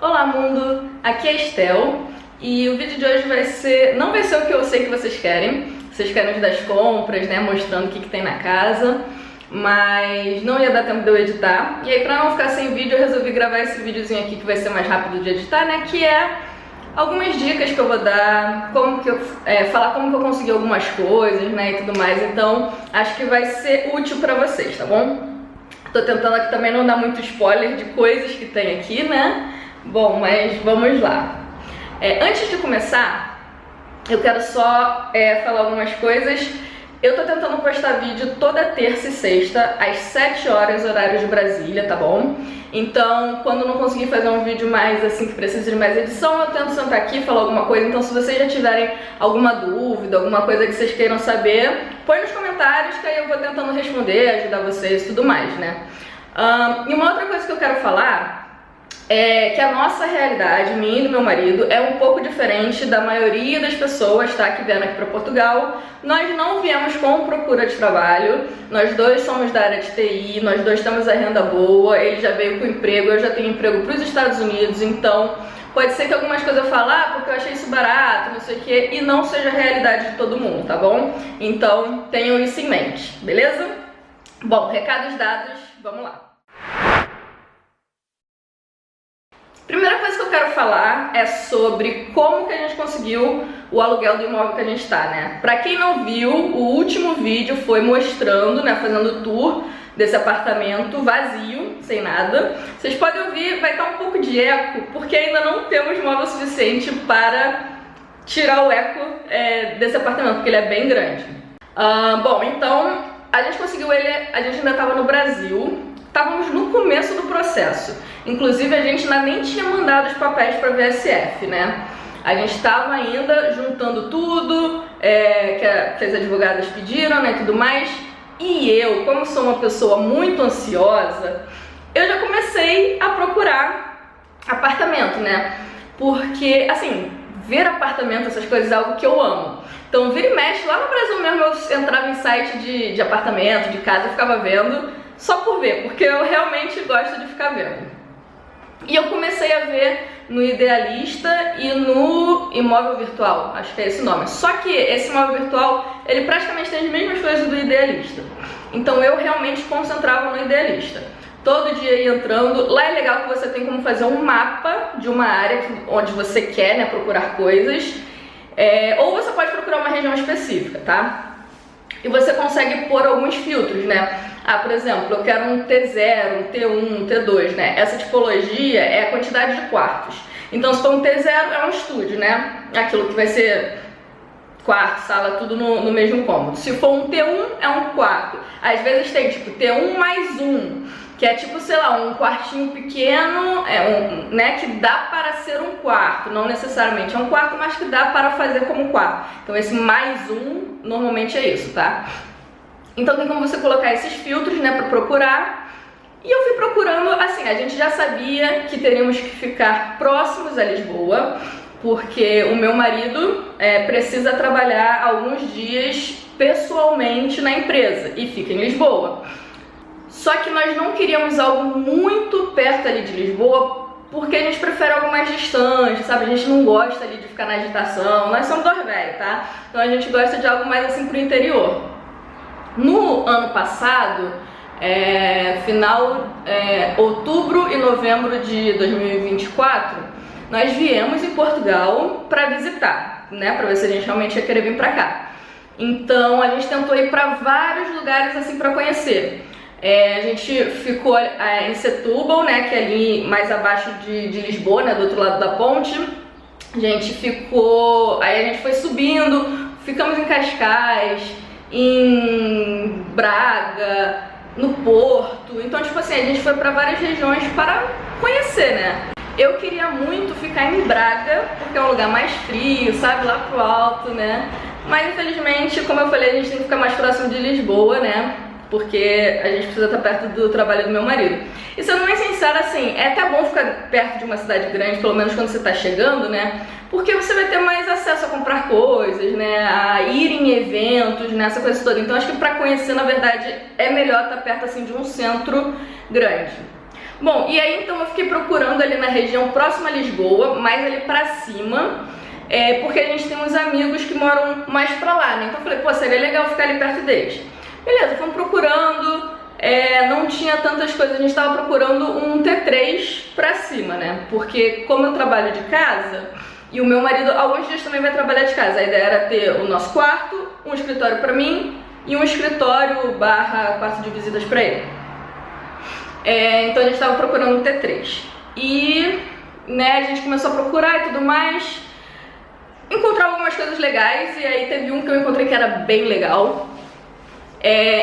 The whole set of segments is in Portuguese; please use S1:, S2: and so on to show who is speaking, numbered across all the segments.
S1: Olá mundo, aqui é a Estel e o vídeo de hoje não vai ser o que eu sei que vocês querem. Vocês querem das compras, né, mostrando o que tem na casa, mas não ia dar tempo de eu editar. E aí, pra não ficar sem vídeo, eu resolvi gravar esse videozinho aqui que vai ser mais rápido de editar, né, que é algumas dicas que eu vou dar, falar como que eu consegui algumas coisas, né, e tudo mais. Então, acho que vai ser útil pra vocês, tá bom? Tô tentando aqui também não dar muito spoiler de coisas que tem aqui, né? Bom, mas vamos lá. Antes de começar, eu quero só falar algumas coisas. Eu tô tentando postar vídeo toda terça e sexta, às 7 horas, horário de Brasília, tá bom? Então, quando eu não conseguir fazer um vídeo mais assim, que precisa de mais edição, eu tento sentar aqui e falar alguma coisa. Então, se vocês já tiverem alguma dúvida, alguma coisa que vocês queiram saber, põe nos comentários que aí eu vou tentando responder, ajudar vocês e tudo mais, né? E uma outra coisa que eu quero falar é que a nossa realidade, minha e do meu marido, é um pouco diferente da maioria das pessoas, tá, que vieram aqui para Portugal. Nós não viemos com procura de trabalho, nós dois somos da área de TI, nós dois temos a renda boa, ele já veio com emprego, eu já tenho emprego para os Estados Unidos, então pode ser que algumas coisas eu falar porque eu achei isso barato, não sei o que, e não seja a realidade de todo mundo, tá bom? Então tenham isso em mente, beleza? Bom, recados dados, vamos lá. Primeira coisa que eu quero falar é sobre como que a gente conseguiu o aluguel do imóvel que a gente tá, né? Pra quem não viu, o último vídeo foi mostrando, né, fazendo o tour desse apartamento vazio, sem nada. Vocês podem ouvir, vai estar um pouco de eco, porque ainda não temos móvel suficiente para tirar o eco desse apartamento, porque ele é bem grande. Bom, então a gente conseguiu ele, a gente ainda estava no Brasil. Estávamos no começo do processo, inclusive a gente ainda nem tinha mandado os papéis para a VSF, né? A gente estava ainda juntando tudo que as advogadas pediram, né, e tudo mais. E eu, como sou uma pessoa muito ansiosa, eu já comecei a procurar apartamento, né? Porque, assim, ver apartamento, essas coisas é algo que eu amo. Então, vira e mexe, lá no Brasil mesmo eu entrava em site de apartamento, de casa, eu ficava vendo só por ver, porque eu realmente gosto de ficar vendo. E eu comecei a ver no Idealista e no Imóvel Virtual, acho que é esse o nome. Só que esse Imóvel Virtual, ele praticamente tem as mesmas coisas do Idealista. Então eu realmente concentrava no Idealista. Todo dia ia entrando. Lá é legal que você tem como fazer um mapa de uma área onde você quer, né, procurar coisas. Ou você pode procurar uma região específica, tá? E você consegue pôr alguns filtros, né? Por exemplo, eu quero um T0, um T1, um T2, né? Essa tipologia é a quantidade de quartos. Então, se for um T0, é um estúdio, né? Aquilo que vai ser quarto, sala, tudo no mesmo cômodo. Se for um T1, é um quarto. Às vezes tem, tipo, T1 mais 1, que é tipo, sei lá, um quartinho pequeno, né, que dá para ser um quarto. Não necessariamente é um quarto, mas que dá para fazer como quarto. Então, esse mais 1, normalmente é isso, tá? Então tem como você colocar esses filtros, né, para procurar. E eu fui procurando, assim, a gente já sabia que teríamos que ficar próximos a Lisboa, porque o meu marido precisa trabalhar alguns dias pessoalmente na empresa e fica em Lisboa. Só que nós não queríamos algo muito perto ali de Lisboa, porque a gente prefere algo mais distante, sabe? A gente não gosta ali de ficar na agitação, nós somos dois velhos, tá? Então a gente gosta de algo mais assim pro interior. No ano passado, outubro e novembro de 2024, nós viemos em Portugal para visitar, né, para ver se a gente realmente ia querer vir para cá. Então a gente tentou ir para vários lugares assim para conhecer. A gente ficou em Setúbal, né, que é ali mais abaixo de Lisboa, né, do outro lado da ponte. Aí a gente foi subindo, ficamos em Cascais, em Braga, no Porto. Então, tipo assim, a gente foi para várias regiões para conhecer, né? Eu queria muito ficar em Braga, porque é um lugar mais frio, sabe, lá pro alto, né? Mas infelizmente, como eu falei, a gente tem que ficar mais próximo de Lisboa, né? Porque a gente precisa estar perto do trabalho do meu marido. E sendo bem sincera, assim, é até bom ficar perto de uma cidade grande, pelo menos quando você está chegando, né? Porque você vai ter mais acesso a comprar coisas, né? A ir em eventos, né? Essa coisa toda. Então acho que para conhecer, na verdade, é melhor estar perto, assim, de um centro grande. Bom, e aí então eu fiquei procurando ali na região próxima a Lisboa, mais ali pra cima, porque a gente tem uns amigos que moram mais pra lá, né? Então eu falei, pô, seria legal ficar ali perto deles. Beleza, fomos procurando, não tinha tantas coisas, a gente tava procurando um T3 pra cima, né? Porque como eu trabalho de casa, e o meu marido alguns dias também vai trabalhar de casa, a ideia era ter o nosso quarto, um escritório pra mim e um escritório barra quarto de visitas pra ele. Então a gente estava procurando um T3 e né, a gente começou a procurar e tudo mais, encontrar algumas coisas legais e aí teve um que eu encontrei que era bem legal.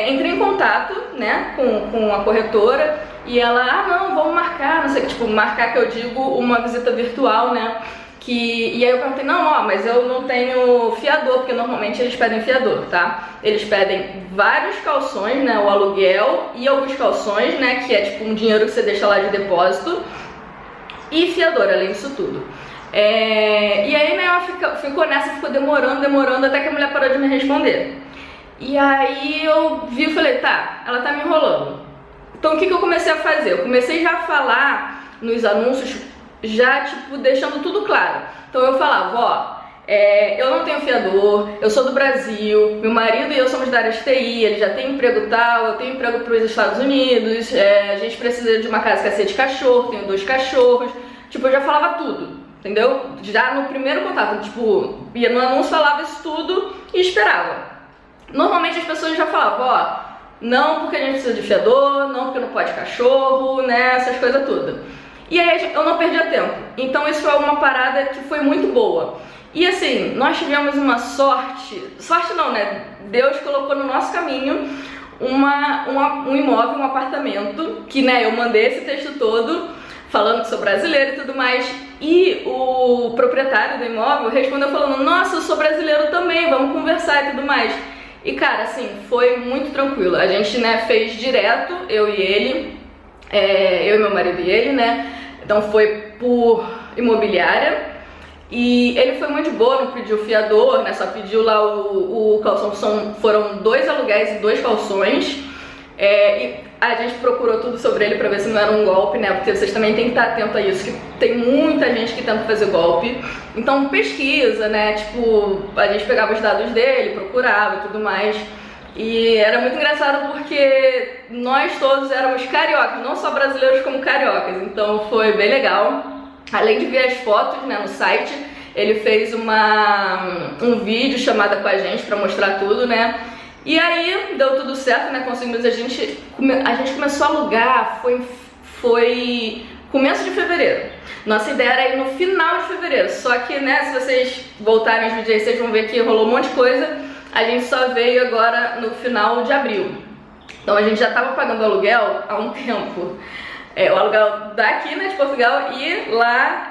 S1: Entrei em contato né, com a corretora e ela, não, vamos marcar, não sei o que, tipo, marcar que eu digo uma visita virtual, né? E aí eu perguntei, não, mas eu não tenho fiador, porque normalmente eles pedem fiador, tá? Eles pedem vários calções, né, o aluguel e alguns calções, né, que é tipo um dinheiro que você deixa lá de depósito e fiador, além disso tudo. E aí, né, ela ficou nessa, ficou demorando, até que a mulher parou de me responder. E aí eu vi e falei, tá, ela tá me enrolando. Então o que eu comecei a fazer? Eu comecei já a falar nos anúncios, já tipo deixando tudo claro. Então eu falava, eu não tenho fiador, eu sou do Brasil, meu marido e eu somos da área de TI, ele já tem emprego tal, eu tenho emprego para os Estados Unidos, a gente precisa de uma casa que é de cachorro, tenho 2 cachorros, tipo, eu já falava tudo, entendeu? Já no primeiro contato, tipo, ia no anúncio, falava isso tudo e esperava. Normalmente as pessoas já falavam, não porque a gente precisa de fiador, não porque não pode cachorro, né, essas coisas todas. E aí eu não perdia tempo, então isso foi uma parada que foi muito boa. E assim, nós tivemos uma sorte não, né? Deus colocou no nosso caminho um imóvel, um apartamento, que né, eu mandei esse texto todo, falando que sou brasileira e tudo mais, e o proprietário do imóvel respondeu falando, nossa, eu sou brasileiro também, vamos conversar e tudo mais. E cara, assim, foi muito tranquilo, a gente né, fez direto, eu e ele, eu e meu marido e ele, né? Então foi por imobiliária e ele foi muito de boa, não pediu fiador, né? Só pediu lá o calção, foram 2 aluguéis e 2 calções. E a gente procurou tudo sobre ele pra ver se não era um golpe, né? Porque vocês também têm que estar atento a isso, que tem muita gente que tenta fazer golpe. Então pesquisa, né? Tipo, a gente pegava os dados dele, procurava e tudo mais. E era muito engraçado porque nós todos éramos cariocas, não só brasileiros como cariocas, então foi bem legal. Além de ver as fotos né, no site, ele fez um vídeo chamada com a gente pra mostrar tudo, né? E aí deu tudo certo, né? Conseguimos, a gente começou a alugar, foi começo de fevereiro. Nossa ideia era ir no final de fevereiro, só que né, se vocês voltarem os vídeos aí, vocês vão ver que rolou um monte de coisa. A gente só veio agora no final de abril. Então a gente já estava pagando aluguel há um tempo. O aluguel daqui, né, de Portugal e lá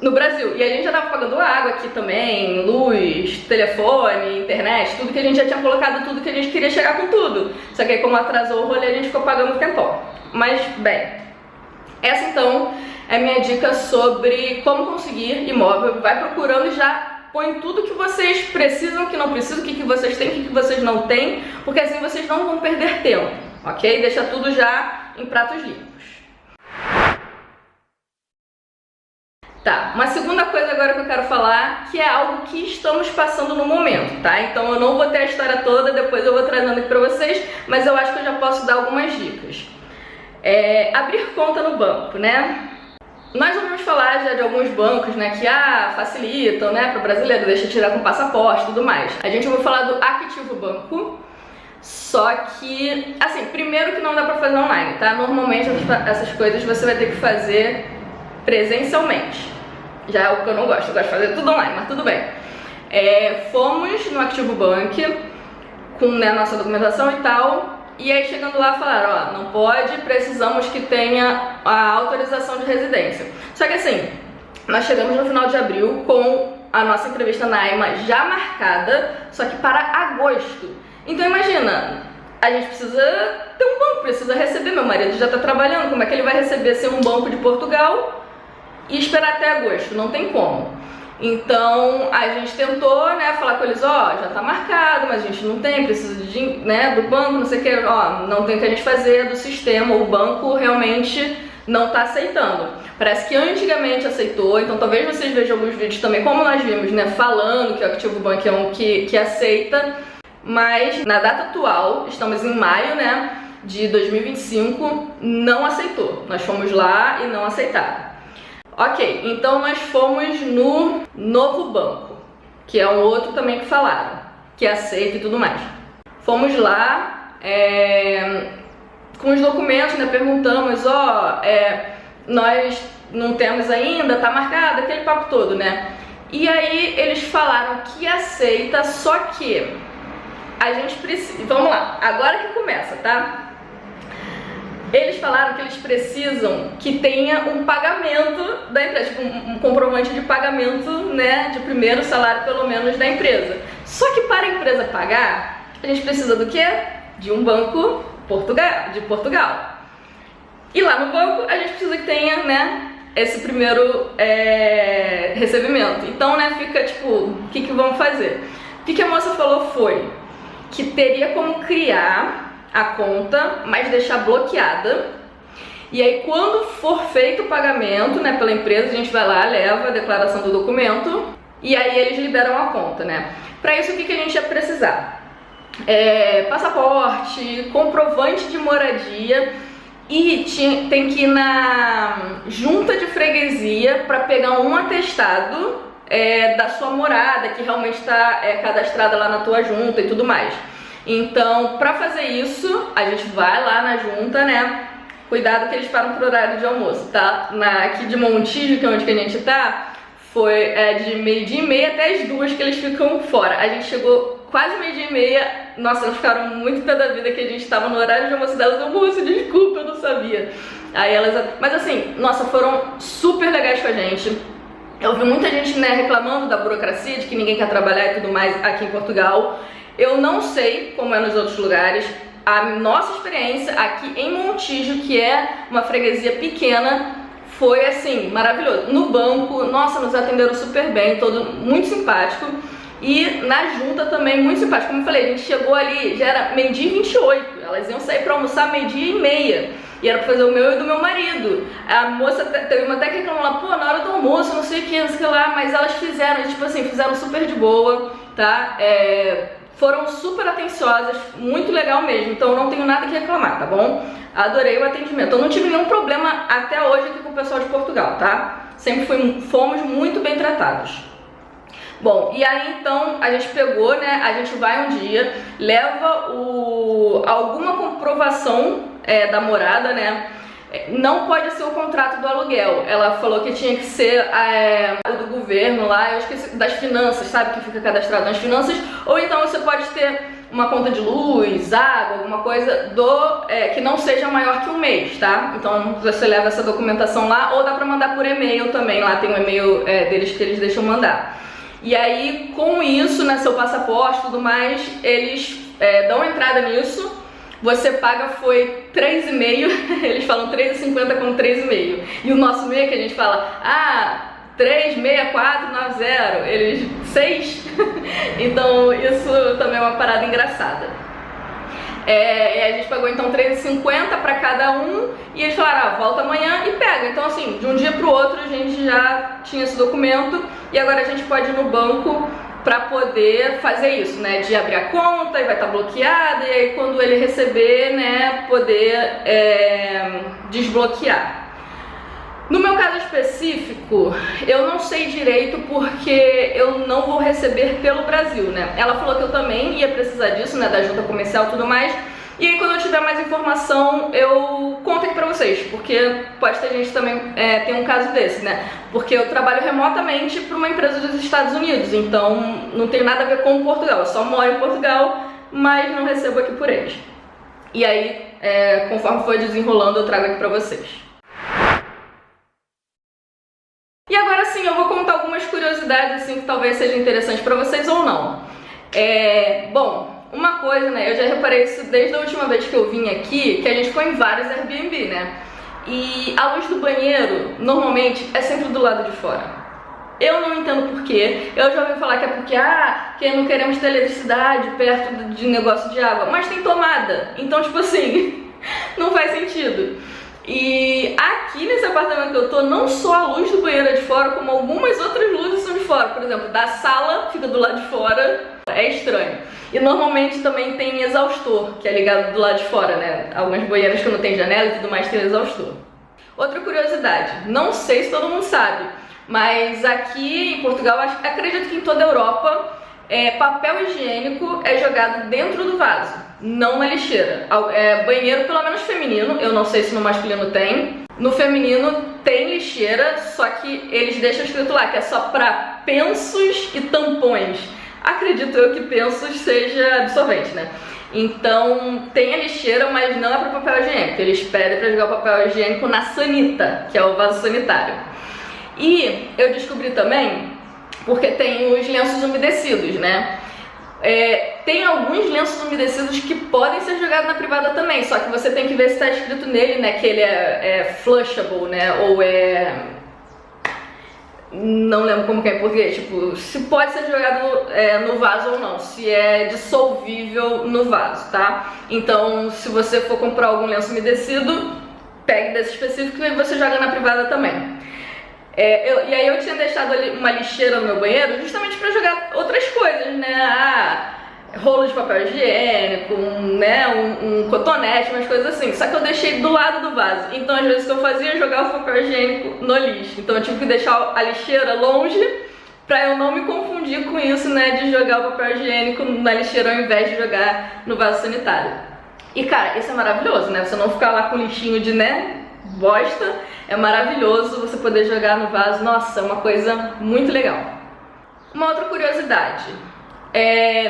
S1: no Brasil. E a gente já estava pagando água aqui também, luz, telefone, internet, tudo que a gente já tinha colocado, tudo que a gente queria chegar com tudo. Só que aí como atrasou o rolê, a gente ficou pagando um tempão. Mas, bem, essa então é a minha dica sobre como conseguir imóvel. Vai procurando e já põe tudo que vocês precisam, que não precisam, o que vocês têm, o que vocês não têm, porque assim vocês não vão perder tempo, ok? Deixa tudo já em pratos limpos. Tá, uma segunda coisa agora que eu quero falar, que é algo que estamos passando no momento, tá? Então eu não vou ter a história toda, depois eu vou trazendo aqui pra vocês, mas eu acho que eu já posso dar algumas dicas. Abrir conta no banco, né? Nós vamos falar já de alguns bancos, né, que facilitam, né, para o brasileiro, deixa tirar com passaporte e tudo mais. A gente vai falar do Activo Banco, só que, assim, primeiro que não dá para fazer online, tá? Normalmente essas coisas você vai ter que fazer presencialmente. Já é o que eu não gosto, eu gosto de fazer tudo online, mas tudo bem. Fomos no Activo Bank com né, nossa documentação e tal. E aí chegando lá falaram, não pode, precisamos que tenha a autorização de residência. Só que assim, nós chegamos no final de abril com a nossa entrevista na AIMA já marcada, só que para agosto. Então imagina, a gente precisa ter um banco, precisa receber, meu marido já está trabalhando, como é que ele vai receber sem um banco de Portugal e esperar até agosto? Não tem como. Então a gente tentou, né, falar com eles, ó, já tá marcado, mas a gente não tem, precisa de, né, do banco, não sei o que, ó, não tem o que a gente fazer do sistema, o banco realmente não tá aceitando. Parece que antigamente aceitou, então talvez vocês vejam alguns vídeos também, como nós vimos, né, falando que o ActivoBank é um que aceita, mas na data atual, estamos em maio, né, de 2025, não aceitou. Nós fomos lá e não aceitaram. Ok, então nós fomos no Novo Banco, que é um outro também que falaram, que aceita e tudo mais. Fomos lá, com os documentos, né, perguntamos, ó, nós não temos ainda, tá marcado, aquele papo todo, né? E aí eles falaram que aceita, só que a gente precisa... Vamos lá, agora que começa, tá? Eles falaram que eles precisam que tenha um pagamento da empresa, tipo um comprovante de pagamento, né, de primeiro salário pelo menos da empresa. Só que para a empresa pagar, a gente precisa do quê? De um banco de Portugal. E lá no banco a gente precisa que tenha, né, esse primeiro recebimento. Então, né, fica tipo, o que vamos fazer? O que a moça falou foi que teria como criar a conta, mas deixar bloqueada. E aí quando for feito o pagamento, né, pela empresa, a gente vai lá, leva a declaração do documento e aí eles liberam a conta, né? Para isso, o que a gente ia precisar? Passaporte, comprovante de moradia e tem que ir na junta de freguesia para pegar um atestado da sua morada, que realmente está cadastrada lá na tua junta e tudo mais. Então, pra fazer isso, a gente vai lá na junta, né? Cuidado que eles param pro horário de almoço, tá? Aqui de Montijo, que é onde que a gente tá, foi de 12h30 até as 2 que eles ficam fora. A gente chegou quase 12h30, nossa, elas ficaram muito pé da vida que a gente tava no horário de almoço delas. Eu, moço, desculpa, eu não sabia. Aí mas assim, nossa, foram super legais com a gente. Eu vi muita gente, né, reclamando da burocracia, de que ninguém quer trabalhar e tudo mais aqui em Portugal. Eu não sei como é nos outros lugares. A nossa experiência aqui em Montijo, que é uma freguesia pequena, foi assim, maravilhoso. No banco, nossa, nos atenderam super bem, todo muito simpático. E na junta também, muito simpático. Como eu falei, a gente chegou ali, já era 12h28. Elas iam sair pra almoçar 12h30. E era pra fazer o meu e do meu marido. A moça teve uma até que reclamou lá, pô, na hora do almoço, não sei o que, não sei o que lá. Mas elas fizeram, tipo assim, fizeram super de boa, tá? Foram super atenciosas, muito legal mesmo, então eu não tenho nada que reclamar, tá bom? Adorei o atendimento, eu não tive nenhum problema até hoje aqui com o pessoal de Portugal, tá? Sempre fomos muito bem tratados. Bom, e aí então a gente pegou, né, a gente vai um dia, leva alguma comprovação da morada, né? Não pode ser o contrato do aluguel. Ela falou que tinha que ser o do governo lá, eu esqueci, das finanças, sabe? Que fica cadastrado nas finanças. Ou então você pode ter uma conta de luz, água, alguma coisa que não seja maior que um mês, tá? Então você leva essa documentação lá, ou dá pra mandar por e-mail também. Lá tem um e-mail deles que eles deixam mandar. E aí com isso, né, seu passaporte e tudo mais, eles dão entrada nisso. Você paga foi 3,5, eles falam 3,50 com 3,5. E o nosso meio que a gente fala, 36490, eles 6. Então isso também é uma parada engraçada. E a gente pagou então 3,50 para cada um e eles falaram, volta amanhã e pega. Então assim, de um dia pro outro a gente já tinha esse documento e agora a gente pode ir no banco para poder fazer isso, né, de abrir a conta e vai estar bloqueada e aí quando ele receber, né, poder desbloquear. No meu caso específico, eu não sei direito porque eu não vou receber pelo Brasil, né? Ela falou que eu também ia precisar disso, né, da junta comercial e tudo mais. E aí quando eu tiver mais informação, eu conto aqui pra vocês, porque pode ter gente também tem um caso desse, né? Porque eu trabalho remotamente para uma empresa dos Estados Unidos, então não tem nada a ver com Portugal. Eu só moro em Portugal, mas não recebo aqui por eles. E aí, conforme for desenrolando, eu trago aqui pra vocês. E agora sim, eu vou contar algumas curiosidades assim que talvez sejam interessantes pra vocês ou não. Bom, uma coisa, né, eu já reparei isso desde a última vez que eu vim aqui, que a gente foi em vários Airbnb, né? E a luz do banheiro, normalmente, é sempre do lado de fora. Eu não entendo por quê. Eu já ouvi falar que é porque, que não queremos ter eletricidade perto de negócio de água. Mas tem tomada. Então, tipo assim, não faz sentido. E aqui nesse apartamento que eu tô, não só a luz do banheiro é de fora, como algumas outras luzes são de fora. Por exemplo, da sala fica do lado de fora. É estranho. E normalmente também tem exaustor, que é ligado do lado de fora, né? Algumas banheiras que não tem janela e tudo mais tem exaustor. Outra curiosidade, não sei se todo mundo sabe, mas aqui em Portugal, acredito que em toda a Europa, papel higiênico é jogado dentro do vaso, não na lixeira. Banheiro, pelo menos feminino, eu não sei se no masculino tem. No feminino tem lixeira, só que eles deixam escrito lá que é só para pensos e tampões. Acredito eu que pensos seja absorvente, né? Então tem a lixeira, mas não é para papel higiênico. Eles pedem para jogar o papel higiênico na sanita, que é o vaso sanitário. E eu descobri também, porque tem os lenços umedecidos, né? Tem alguns lenços umedecidos que podem ser jogados na privada também, só que você tem que ver se está escrito nele, né, que ele é flushable, né, ou não lembro como que é em português, tipo, se pode ser jogado no vaso ou não, se é dissolvível no vaso, tá? Então, se você for comprar algum lenço umedecido, pegue desse específico e você joga na privada também. E aí eu tinha deixado ali uma lixeira no meu banheiro justamente para jogar outras coisas, né? Rolo de papel higiênico, um cotonete, umas coisas assim. Só que eu deixei do lado do vaso. Então às vezes o que eu fazia é jogar o papel higiênico no lixo. Então eu tive que deixar a lixeira longe pra eu não me confundir com isso, né? De jogar o papel higiênico na lixeira ao invés de jogar no vaso sanitário. E cara, isso é maravilhoso, né? Você não ficar lá com lixinho de, bosta. É maravilhoso você poder jogar no vaso. Nossa, é uma coisa muito legal. Uma outra curiosidade.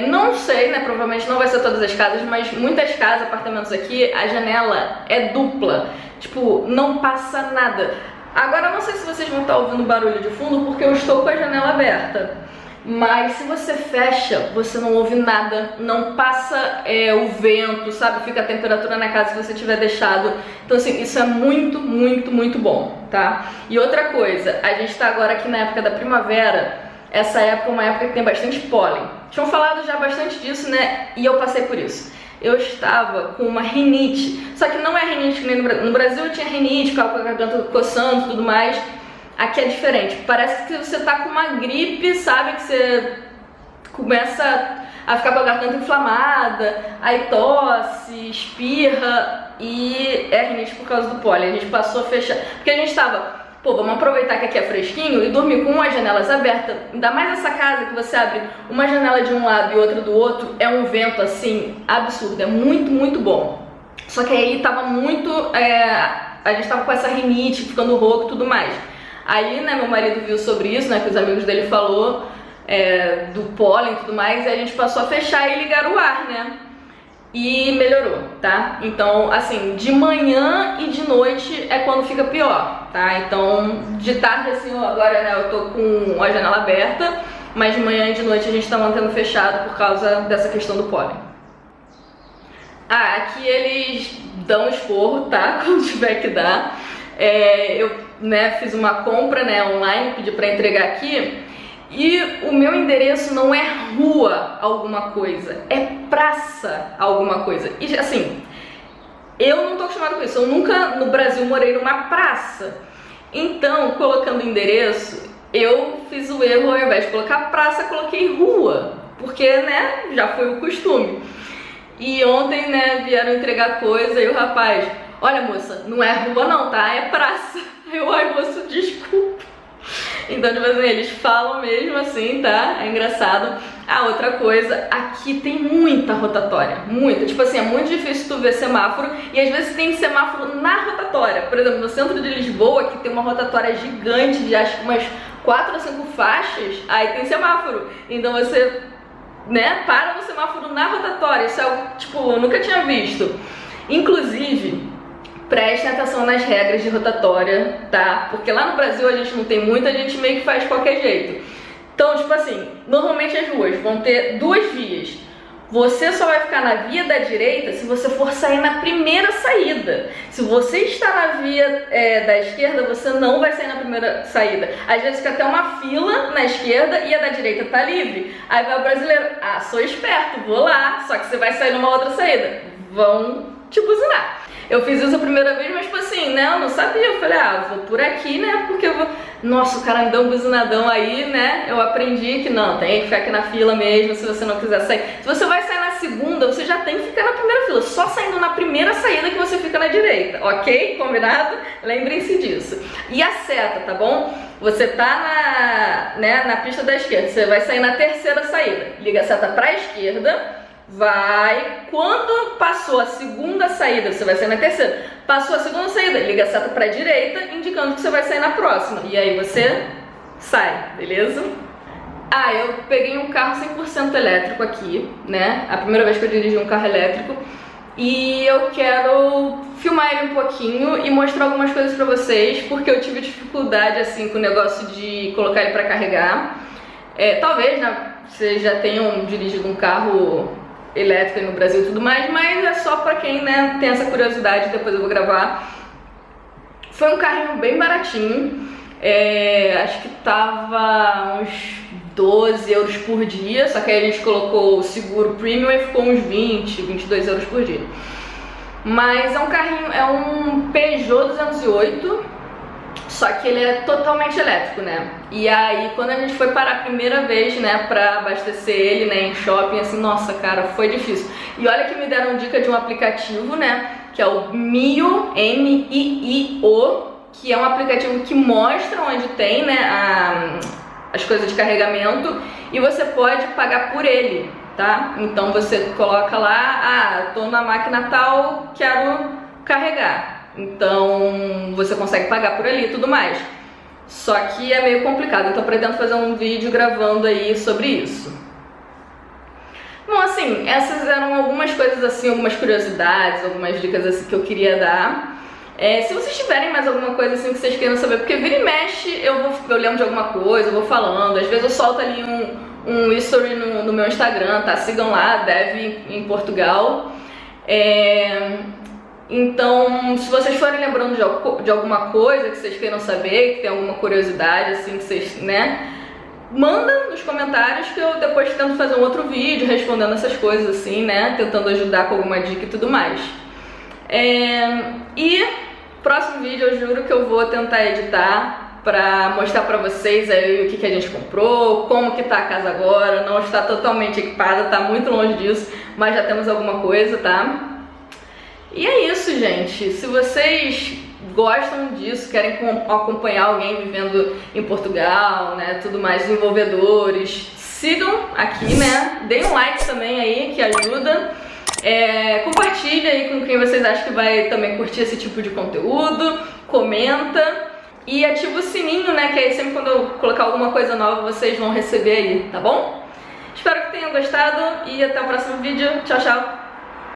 S1: Não sei, né? Provavelmente não vai ser todas as casas, mas muitas casas, apartamentos aqui, a janela é dupla. Tipo, não passa nada. Agora, não sei se vocês vão estar ouvindo barulho de fundo, porque eu estou com a janela aberta. Mas se você fecha, você não ouve nada, não passa o vento, sabe? Fica a temperatura na casa que você tiver deixado. Então, assim, isso é muito, muito, muito bom, tá? E outra coisa, a gente tá agora aqui na época da primavera. Essa época é uma época que tem bastante pólen. Tinham falado já bastante disso, né? E eu passei por isso. Eu estava com uma rinite. Só que não é rinite que nem no Brasil eu tinha rinite, ficava com a garganta coçando e tudo mais. Aqui é diferente. Parece que você tá com uma gripe, sabe? Que você começa a ficar com a garganta inflamada, aí tosse, espirra, e é rinite por causa do pólen. A gente passou a fechar. Porque a gente tava... vamos aproveitar que aqui é fresquinho e dormir com as janelas abertas. Ainda mais essa casa que você abre uma janela de um lado e outra do outro, é um vento assim, absurdo, é muito, muito bom. Só que aí tava muito, a gente tava com essa rinite, ficando rouco e tudo mais. Aí, né, meu marido viu sobre isso, né, que os amigos dele falou, do pólen e tudo mais, e a gente passou a fechar e ligar o ar, né. E melhorou, tá? Então, assim, de manhã e de noite é quando fica pior, tá? Então, de tarde, assim, agora, né, eu tô com a janela aberta, mas de manhã e de noite a gente tá mantendo fechado por causa dessa questão do pólen. Aqui eles dão esporro, tá? Quando tiver que dar. Eu, né, fiz uma compra, né, online, pedi pra entregar aqui. E o meu endereço não é rua alguma coisa, é praça alguma coisa. E assim, eu não tô acostumada com isso, eu nunca no Brasil morei numa praça. Então, colocando endereço, eu fiz o erro, ao invés de colocar praça, coloquei rua. Porque, né, já foi o costume. E ontem, né, vieram entregar coisa e o rapaz, olha moça, não é rua não, tá? É praça. Eu, ai moço, desculpa. Então, tipo assim, eles falam mesmo assim, tá? É engraçado. Outra coisa, aqui tem muita rotatória, muita. Tipo assim, é muito difícil tu ver semáforo e às vezes tem semáforo na rotatória. Por exemplo, no centro de Lisboa, que tem uma rotatória gigante de acho que umas 4 ou 5 faixas, aí tem semáforo. Então você, né, para no semáforo na rotatória. Isso é algo, tipo, eu nunca tinha visto. Inclusive, prestem atenção nas regras de rotatória, tá? Porque lá no Brasil a gente não tem muito, a gente meio que faz de qualquer jeito. Então, tipo assim, normalmente as ruas vão ter 2 vias. Você só vai ficar na via da direita se você for sair na primeira saída. Se você está na via da esquerda, você não vai sair na primeira saída. Às vezes fica até uma fila na esquerda e a da direita tá livre. Aí vai o brasileiro, ah, sou esperto, vou lá, só que você vai sair numa outra saída. Vão te buzinar. Eu fiz isso a primeira vez, mas tipo assim, né, eu não sabia. Eu falei, ah, vou por aqui, né, porque eu vou... Nossa, o cara me deu um buzinadão aí, né, eu aprendi que não, tem que ficar aqui na fila mesmo, se você não quiser sair. Se você vai sair na segunda, você já tem que ficar na primeira fila, só saindo na primeira saída que você fica na direita, ok? Combinado? Lembrem-se disso. E a seta, tá bom? Você tá na pista da esquerda, você vai sair na terceira saída, liga a seta pra esquerda, vai, quando passou a segunda saída, você vai sair na terceira, passou a segunda saída, liga a seta pra direita, indicando que você vai sair na próxima, e aí você sai, beleza? Ah, eu peguei um carro 100% elétrico aqui, né, a primeira vez que eu dirigi um carro elétrico, e eu quero filmar ele um pouquinho e mostrar algumas coisas pra vocês, porque eu tive dificuldade, assim, com o negócio de colocar ele pra carregar. Talvez, né, vocês já tenham dirigido um carro elétrica no Brasil e tudo mais, mas é só pra quem, né, tem essa curiosidade, depois eu vou gravar. Foi um carrinho bem baratinho, acho que tava uns 12 euros por dia, só que aí a gente colocou o seguro premium e ficou uns 20, 22 euros por dia. Mas é um carrinho, é um Peugeot 208, só que ele é totalmente elétrico, né? E aí, quando a gente foi parar a primeira vez, né, pra abastecer ele, né, em shopping, assim, nossa, cara, foi difícil. E olha que me deram dica de um aplicativo, né, que é o Mio, M-I-I-O, que é um aplicativo que mostra onde tem, né, as coisas de carregamento, e você pode pagar por ele, tá? Então você coloca lá, ah, tô na máquina tal, quero carregar. Então você consegue pagar por ali e tudo mais. Só que é meio complicado, então eu pretendo fazer um vídeo gravando aí sobre isso. Bom, assim, essas eram algumas coisas assim, algumas curiosidades, algumas dicas assim que eu queria dar. Se vocês tiverem mais alguma coisa assim que vocês queiram saber, porque vira e mexe eu lembro de alguma coisa, eu vou falando, às vezes eu solto ali um history no meu Instagram, tá? Sigam lá, Dev em Portugal. Então, se vocês forem lembrando de alguma coisa que vocês queiram saber, que tem alguma curiosidade, assim, que vocês, né, manda nos comentários que eu depois tento fazer um outro vídeo respondendo essas coisas, assim, né, tentando ajudar com alguma dica e tudo mais. E próximo vídeo eu juro que eu vou tentar editar pra mostrar pra vocês aí o que a gente comprou, como que tá a casa agora. Não está totalmente equipada, tá muito longe disso, mas já temos alguma coisa, tá? E é isso, gente. Se vocês gostam disso, querem acompanhar alguém vivendo em Portugal, né, tudo mais, desenvolvedores, sigam aqui, né, deem um like também aí, que ajuda. Compartilha aí com quem vocês acham que vai também curtir esse tipo de conteúdo, comenta e ativa o sininho, né, que aí sempre quando eu colocar alguma coisa nova vocês vão receber aí, tá bom? Espero que tenham gostado e até o próximo vídeo. Tchau, tchau!